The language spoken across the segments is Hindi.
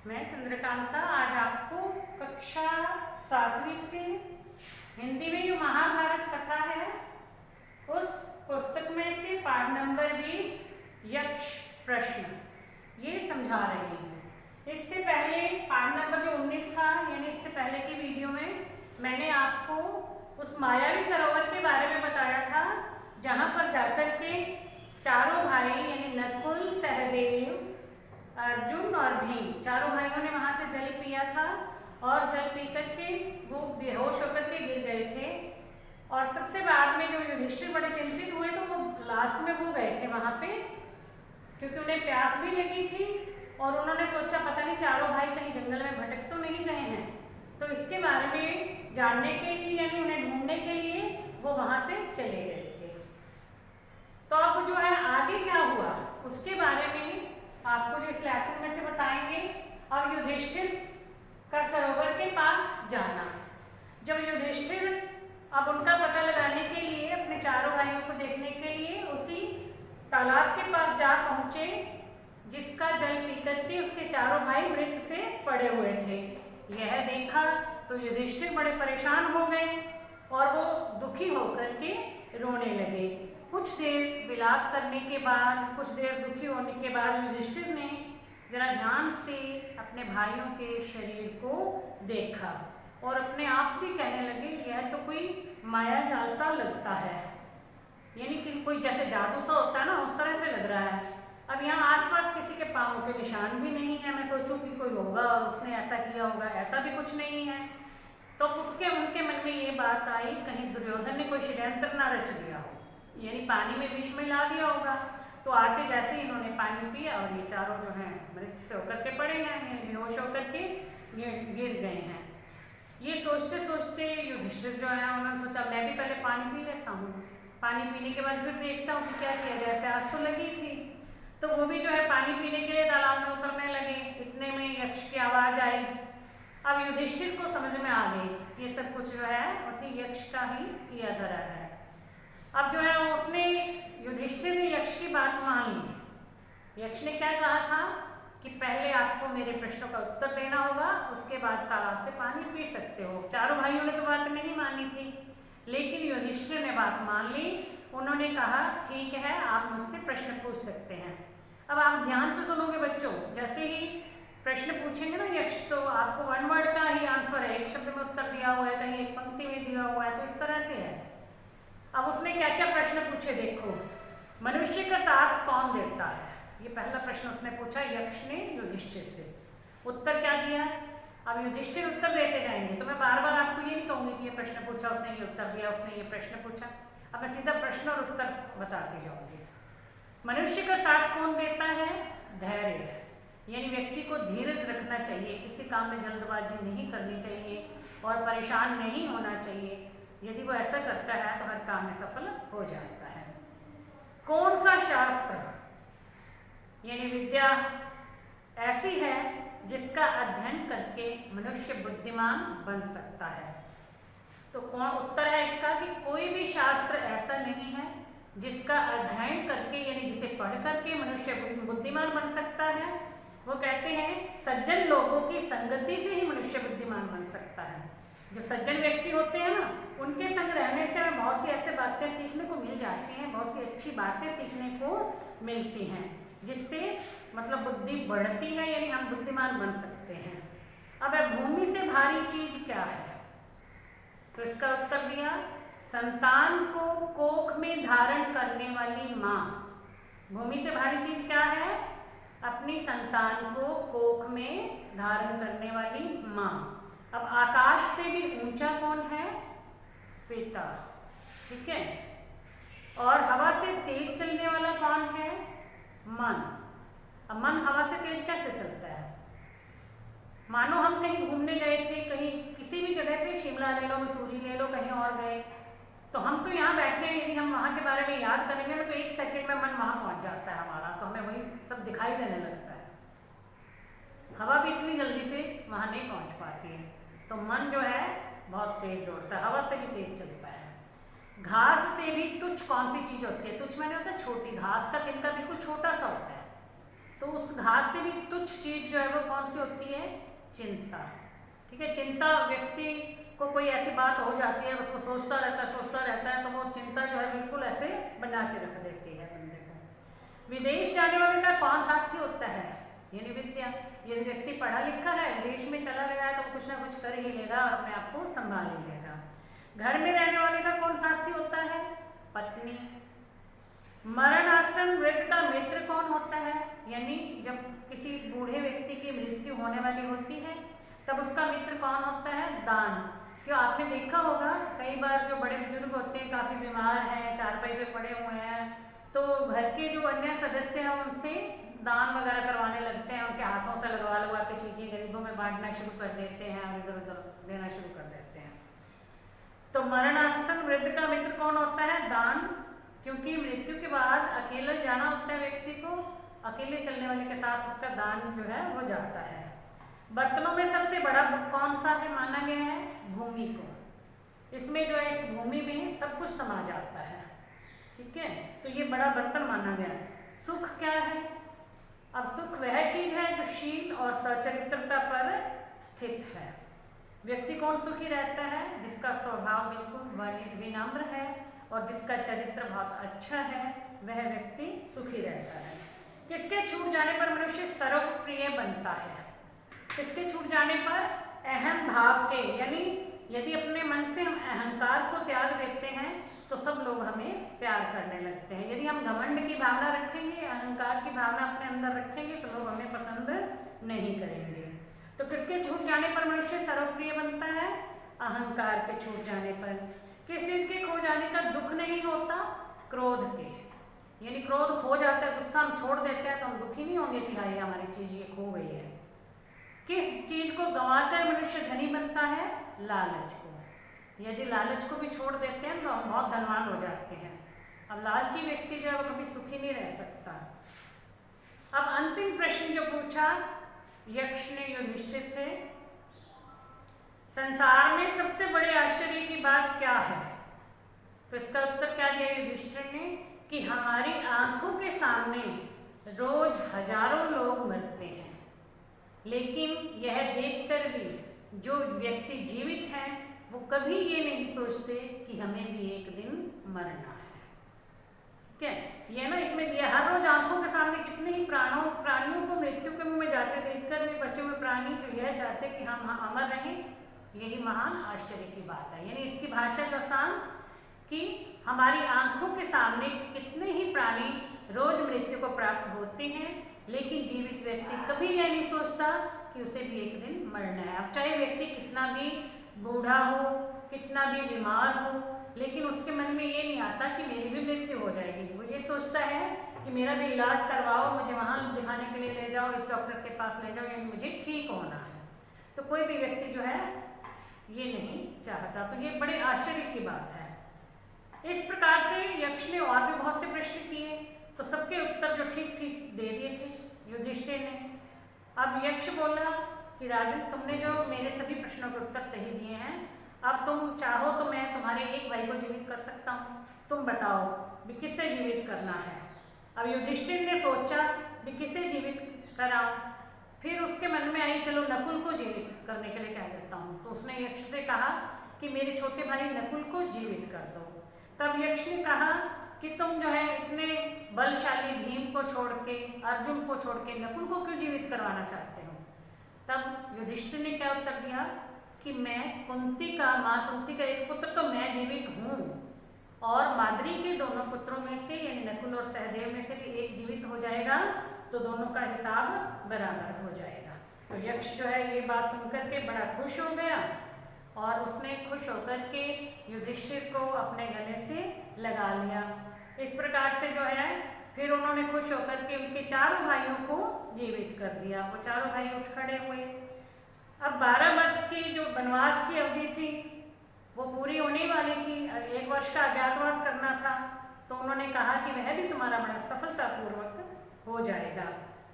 मैं चंद्रकांता आज आपको कक्षा 7वीं से हिंदी में जो महाभारत कथा है उस पुस्तक में से पाठ नंबर 20 यक्ष प्रश्न ये समझा रही हूँ। इससे पहले पाठ नंबर जो 19 था यानी इससे पहले की वीडियो में मैंने आपको उस मायावी सरोवर के बारे में बताया था जहाँ पर जाकर के चारों भाई यानी नकुल, सहदेव, अर्जुन और भीम चारों भाइयों ने वहाँ से जल पिया था और जल पी करके वो बेहोश होकर के गिर गए थे। और सबसे बाद में जो युधिष्ठिर बड़े चिंतित हुए तो वो लास्ट में वो गए थे वहाँ पे क्योंकि उन्हें प्यास भी लगी थी और उन्होंने सोचा पता नहीं चारों भाई कहीं जंगल में भटक तो नहीं गए हैं। तो इसके बारे में जानने के लिए यानी उन्हें ढूंढने के लिए वो वहाँ से चले गए थे। तो अब जो है आगे क्या हुआ उसके बारे में आपको जो इस लेसन में से बताएंगे। अब युधिष्ठिर का सरोवर के पास जाना। जब युधिष्ठिर अब उनका पता लगाने के लिए अपने चारों भाइयों को देखने के लिए उसी तालाब के पास जा पहुंचे जिसका जल पी करके उसके चारों भाई मृत से पड़े हुए थे। यह देखा तो युधिष्ठिर बड़े परेशान हो गए और वो दुखी होकर के रोने लगे। कुछ देर विलाप करने के बाद, कुछ देर दुखी होने के बाद युधिष्ठिर ने जरा ध्यान से अपने भाइयों के शरीर को देखा और अपने आप से कहने लगे यह तो कोई माया जाल सा लगता है, यानी कि कोई जैसे जादू सा होता है ना उस तरह से लग रहा है। अब यहाँ आसपास किसी के पाँव के निशान भी नहीं है। मैं सोचूं कि कोई होगा और उसने ऐसा किया होगा, ऐसा भी कुछ नहीं है। तो उनके मन में ये बात आई कहीं दुर्योधन ने कोई षड्यंत्र ना रच दिया हो, यानी पानी में विष मिला दिया होगा। तो आके जैसे ही इन्होंने पानी पिया और ये चारों जो हैं मृत से होकर के पड़े हैं, यानी बेहोश होकर के गिर गए हैं। ये सोचते सोचते युधिष्ठिर जो है उन्होंने सोचा मैं भी पहले पानी पी लेता हूँ, पानी पीने के बाद फिर देखता हूँ कि क्या किया जाए, प्यास तो लगी थी। तो वो भी जो है पानी पीने के लिए तालाब में उतरने लगे। इतने में यक्ष की आवाज़ आई। अब युधिष्ठिर को समझ में आ गई ये सब कुछ जो है उसी यक्ष का ही किया धरा है। अब जो है उसने युधिष्ठिर ने यक्ष की बात मान ली। यक्ष ने क्या कहा था कि पहले आपको मेरे प्रश्नों का उत्तर देना होगा, उसके बाद तालाब से पानी पी सकते हो। चारों भाइयों ने तो बात नहीं मानी थी लेकिन युधिष्ठिर ने बात मान ली। उन्होंने कहा ठीक है आप मुझसे प्रश्न पूछ सकते हैं। अब आप ध्यान से सुनोगे बच्चों, जैसे ही प्रश्न पूछेंगे ना यक्ष तो आपको वन वर्ड का ही आंसर है, एक शब्द में उत्तर दिया हुआ है, कहीं एक पंक्ति में दिया हुआ है, तो इस तरह से है। अब उसने क्या क्या प्रश्न पूछे देखो। मनुष्य का साथ कौन देता है, ये पहला प्रश्न उसने पूछा यक्ष ने युधिष्ठिर से। उत्तर क्या दिया। अब युधिष्ठिर उत्तर देते जाएंगे तो मैं बार बार आपको ये नहीं कहूँगी कि ये प्रश्न पूछा उसने ये उत्तर दिया, उसने ये प्रश्न पूछा। अब मैं सीधा प्रश्न और उत्तर बताते जाऊँगी। मनुष्य का साथ कौन देता है। धैर्य, यानी व्यक्ति को धीरज रखना चाहिए, किसी काम में जल्दबाजी नहीं करनी चाहिए और परेशान नहीं होना चाहिए। यदि वो ऐसा करता है तो हर काम में सफल हो जाता है। कौन सा शास्त्र यानी विद्या ऐसी है जिसका अध्ययन करके मनुष्य बुद्धिमान बन सकता है। तो कौन उत्तर है इसका कि कोई भी शास्त्र ऐसा नहीं है जिसका अध्ययन करके यानी जिसे पढ़ करके मनुष्य बुद्धिमान बन सकता है। वो कहते हैं सज्जन लोगों की संगति से ही मनुष्य बुद्धिमान बन सकता है। जो सज्जन व्यक्ति होते हैं ना उनके संग रहने से हमें बहुत सी ऐसे बातें सीखने को मिल जाती हैं, बहुत सी अच्छी बातें सीखने को मिलती हैं जिससे मतलब बुद्धि बढ़ती है, यानी हम बुद्धिमान बन सकते हैं। अब भूमि से भारी चीज क्या है, तो इसका उत्तर दिया संतान को कोख में धारण करने वाली माँ। भूमि से भारी चीज क्या है, अपनी संतान को कोख में धारण करने वाली माँ। अब आकाश से भी ऊंचा कौन है, पिता, ठीक है। और हवा से तेज चलने वाला कौन है, मन। अब मन हवा से तेज कैसे चलता है। मानो हम कहीं घूमने गए थे, कहीं किसी भी जगह पे, शिमला ले लो, मसूरी ले लो, कहीं और गए तो हम तो यहाँ बैठे हैं, यदि हम वहाँ के बारे में याद करेंगे ना तो एक सेकंड में मन वहाँ पहुँच जाता है हमारा, तो हमें वही सब दिखाई देने लगता है। हवा भी इतनी जल्दी से वहाँ नहीं पहुँच पाती है, तो मन जो है बहुत तेज दौड़ता है, हवा से भी तेज चलता है। घास से भी तुच्छ कौन सी चीज होती है, तुच्छ मैंने होता है छोटी, घास का तिनका बिल्कुल छोटा सा होता है, तो उस घास से भी तुच्छ चीज जो है वो कौन सी होती है? चिंता। ठीक है, चिंता व्यक्ति को कोई ऐसी बात हो जाती है, उसको सोचता रहता है, तो वो चिंता जो है बिल्कुल ऐसे बना के रख देती है बंदे को। विदेश जाने वाले का कौन साथी होता है? यानी विद्या। यदि व्यक्ति पढ़ा लिखा है, विदेश में चला गया है, तो कुछ ना कुछ कर ही लेगा और अपने आप को संभाल ही लेगा। घर में रहने वाले का कौन साथी होता है? पत्नी। मरणासन वृद्ध का मित्र कौन होता है? यानी जब किसी बूढ़े व्यक्ति की मृत्यु होने वाली होती है तब उसका मित्र कौन होता है? दान। क्यों, आपने देखा होगा कई बार जो बड़े बुजुर्ग होते हैं, काफी बीमार हैं, चारपाई पे पड़े हुए हैं, तो घर के जो अन्य सदस्य हैं उनसे दान वगैरह करवाने लगते हैं, उनके हाथों से लगवा के चीजें गरीबों में बांटना शुरू कर देते हैं और इधर उधर देना शुरू कर देते हैं। तो मरणासन वृद्ध का मित्र कौन होता है? दान। क्योंकि मृत्यु के बाद अकेला जाना होता है व्यक्ति को, अकेले चलने वाले के साथ उसका दान जो है वो जाता है। बर्तनों में सबसे बड़ा कौन सा है माना गया है? भूमि को। इसमें जो है इस भूमि में सब कुछ समा जाता है। ठीक है, तो ये बड़ा बर्तन माना गया। सुख क्या है? अब सुख वह चीज है जो शील और सचरित्रता पर स्थित है। व्यक्ति कौन सुखी रहता है? जिसका स्वभाव बिल्कुल विनम्र है और जिसका चरित्र बहुत अच्छा है, वह व्यक्ति सुखी रहता है। किसके छूट जाने पर मनुष्य सर्वप्रिय बनता है? किसके छूट जाने पर? अहम भाव के। यानी यदि अपने मन से हम अहंकार को त्याग देते हैं तो सब लोग हमें प्यार करने लगते हैं। यदि हम घमंड की भावना रखेंगे, अहंकार की भावना अपने अंदर रखेंगे, तो लोग हमें पसंद नहीं करेंगे। तो किसके छूट जाने पर मनुष्य सर्वप्रिय बनता है? अहंकार के छूट जाने पर। किस चीज के खो जाने का दुख नहीं होता? क्रोध के। यानी क्रोध खो जाता है, गुस्सा हम छोड़ देते हैं तो हम दुखी नहीं होंगे कि हाय हमारी चीज ये खो गई है। किस चीज को गंवाकर मनुष्य धनी बनता है? लालच को। यदि लालच को भी छोड़ देते हैं तो हम बहुत धनवान हो जाते हैं। अब लालची व्यक्ति जो है वो कभी सुखी नहीं रह सकता। अब अंतिम प्रश्न जो पूछा यक्ष ने युधिष्ठिर से, संसार में सबसे बड़े आश्चर्य की बात क्या है? तो इसका उत्तर क्या दिया युधिष्ठिर ने कि हमारी आंखों के सामने रोज हजारों लोग मरते हैं, लेकिन यह देखकर भी जो व्यक्ति जीवित हैं वो कभी ये नहीं सोचते कि हमें भी एक दिन मरना है। ठीक है, ये ना इसमें दिया, हर रोज आंखों के सामने कितने ही प्राणियों को मृत्यु के मुंह में जाते देखकर भी बचे हुए प्राणी तो यह चाहते कि हम अमर रहें, यही महान आश्चर्य की बात है। यानी इसकी भाषा का आसान कि हमारी आंखों के सामने कितने ही प्राणी रोज मृत्यु को प्राप्त होते हैं, लेकिन जीवित व्यक्ति कभी यह नहीं सोचता कि उसे भी एक दिन मरना है। अब चाहे व्यक्ति कितना भी बूढ़ा हो, कितना भी बीमार हो, लेकिन उसके मन में ये नहीं आता कि मेरी भी मृत्यु हो जाएगी। वो ये सोचता है कि मेरा भी इलाज करवाओ, मुझे वहाँ दिखाने के लिए ले जाओ, इस डॉक्टर के पास ले जाओ, यानी मुझे ठीक होना है। तो कोई भी व्यक्ति जो है ये नहीं चाहता। तो ये बड़े आश्चर्य की बात है। इस प्रकार से यक्ष ने और भी बहुत से प्रश्न किए, तो सबके उत्तर जो ठीक ठीक दे दिए थे युधिष्ठिर ने। अब यक्ष बोला कि राजन, तुमने जो मेरे सभी प्रश्नों के उत्तर सही दिए हैं, अब तुम चाहो तो मैं तुम्हारे एक भाई को जीवित कर सकता हूँ, तुम बताओ भी किससे जीवित करना है। अब युधिष्ठिर ने सोचा भी किससे जीवित कराऊं, फिर उसके मन में आई चलो नकुल को जीवित करने के लिए कह देता हूँ। तो उसने यक्ष से कहा कि मेरे छोटे भाई नकुल को जीवित कर दो। तब यक्ष ने कहा कि तुम जो है इतने बलशाली भीम को छोड़ के, अर्जुन को छोड़ के नकुल को क्यों जीवित करवाना चाहते हो? तब युधिष्ठिर ने क्या उत्तर दिया कि मैं माँ कुंती का एक पुत्र तो मैं जीवित हूँ, और माद्री के दोनों पुत्रों में से यानी नकुल और सहदेव में से भी एक जीवित हो जाएगा तो दोनों का हिसाब बराबर हो जाएगा। तो यक्ष जो है ये बात सुनकर के बड़ा खुश हो गया और उसने खुश होकर के युधिष्ठिर को अपने गले से लगा लिया। इस प्रकार से जो है फिर उन्होंने खुश होकर के उनके चारों भाइयों को जीवित कर दिया। वो चारों भाई उठ खड़े हुए। अब 12 वर्ष की जो वनवास की अवधि थी वो पूरी होने वाली थी, 1 वर्ष का अज्ञातवास करना था। तो उन्होंने कहा कि वह भी तुम्हारा बड़ा सफलतापूर्वक हो जाएगा,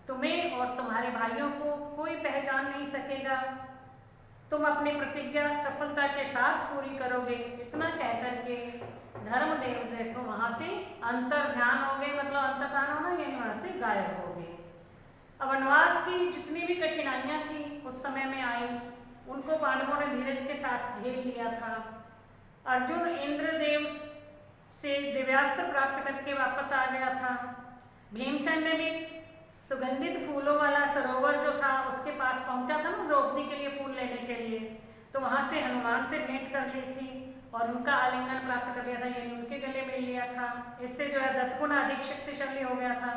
तुम्हें और तुम्हारे भाइयों को कोई पहचान नहीं सकेगा, तुम अपनी प्रतिज्ञा सफलता के साथ पूरी करोगे। इतना कहकर के धर्मदेव तो वहां से अंतर ध्यान हो गए, मतलब अंतर ध्यान होना यानी वहां से गायब हो गए। अब वनवास की जितनी भी कठिनाइयां थी उस समय में आई, उनको पांडवों ने धीरज के साथ झेल लिया था। अर्जुन इंद्रदेव से दिव्यास्त्र प्राप्त करके वापस आ गया था। भीमसेन ने भी सुगंधित फूलों वाला सरोवर जो था उसके पास पहुंचा था ना द्रौपदी के लिए फूल लेने के लिए, तो वहां से हनुमान से भेंट कर ली थी और उनका आलिंगन प्राप्त कर लिया था, यानी उनके गले मिल लिया था। इससे जो है 10 गुना अधिक शक्तिशाली हो गया था।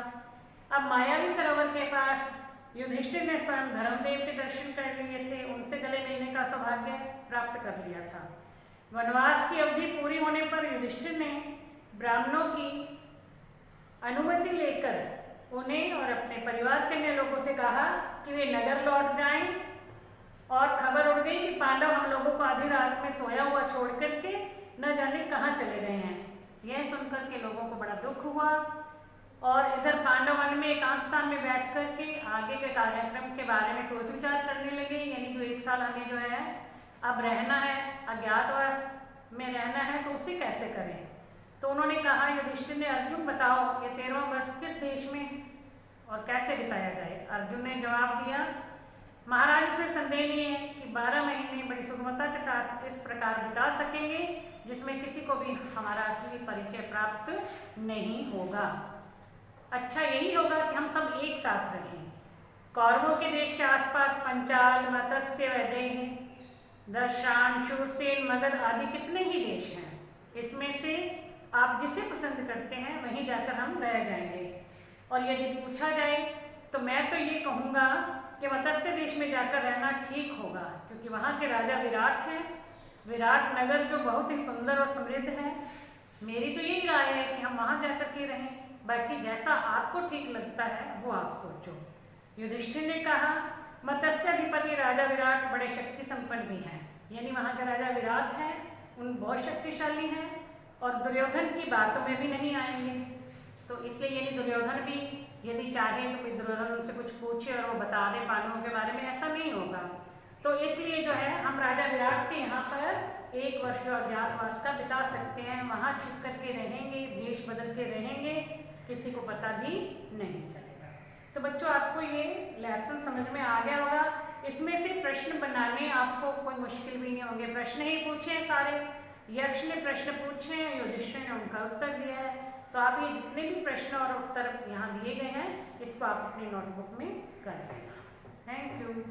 अब मायावी सरोवर के पास युधिष्ठिर ने स्वयं धर्मदेव के दर्शन कर लिए थे, उनसे गले मिलने का सौभाग्य प्राप्त कर लिया था। वनवास की अवधि पूरी होने पर युधिष्ठिर ने ब्राह्मणों की अनुमति लेकर उन्हें और अपने परिवार के अन्य लोगों से कहा कि वे नगर लौट जाएं, और खबर उड़ गई कि पांडव हम लोगों को आधी रात में सोया हुआ छोड़ करके न जाने कहाँ चले गए हैं। यह सुनकर के लोगों को बड़ा दुख हुआ और इधर पांडव वन में एकांत स्थान में बैठ करके आगे के कार्यक्रम के बारे में सोच विचार करने लगे, यानी जो 1 साल हमें जो है अब रहना है, अज्ञातवास में रहना है, तो उसे कैसे करें। तो उन्होंने कहा, युधिष्ठिर ने, अर्जुन बताओ ये 13वां वर्ष किस देश में और कैसे बिताया जाए। अर्जुन ने जवाब दिया, महाराज इसमें संदेह नहीं है कि 12 महीने बड़ी सुगमता के साथ इस प्रकार बिता सकेंगे जिसमें किसी को भी हमारा असली परिचय प्राप्त नहीं होगा। अच्छा यही होगा कि हम सब एक साथ रहें। कौरवों के देश के आसपास पंचाल, मत्स्य, वैदेही, दशान, शूरसेन, मगध आदि कितने ही देश हैं। इसमें से आप जिसे पसंद करते हैं वहीं जाकर हम रह जाएंगे। और यदि पूछा जाए तो मैं तो ये कहूँगा कि मत्स्य देश में जाकर रहना ठीक होगा, क्योंकि वहाँ के राजा विराट हैं। विराट नगर जो बहुत ही सुंदर और समृद्ध है। मेरी तो यही राय है कि हम वहाँ जाकर के रहें, बाकी जैसा आपको ठीक लगता है वो आप सोचो। युधिष्ठिर ने कहा, मत्स्याधिपति राजा विराट बड़े शक्ति संपन्न भी हैं, यानी वहाँ के राजा विराट हैं, उन बहुत शक्तिशाली हैं और दुर्योधन की बातों में भी नहीं आएंगे। तो इसलिए यानी दुर्योधन भी यदि चाहे तो कोई दुर्योधन उनसे कुछ पूछे और वो बता दे पांडवों के बारे में, ऐसा नहीं होगा। तो इसलिए जो है हम राजा विराट के यहाँ पर 1 वर्ष जो अज्ञातवास का बिता सकते हैं, वहाँ छिप करके रहेंगे, भेष बदल के रहेंगे, किसी को पता भी नहीं चलेगा। तो बच्चों आपको ये लेसन समझ में आ गया होगा। इसमें से प्रश्न बनाने आपको कोई मुश्किल भी नहीं होंगे, प्रश्न ही पूछे हैं सारे। यक्ष ने प्रश्न पूछे हैं, युधिष्ठिर ने उनका उत्तर दिया है। तो आप ये जितने भी प्रश्न और उत्तर यहाँ दिए गए हैं इसको आप अपनी नोटबुक में कर लेना। Thank you.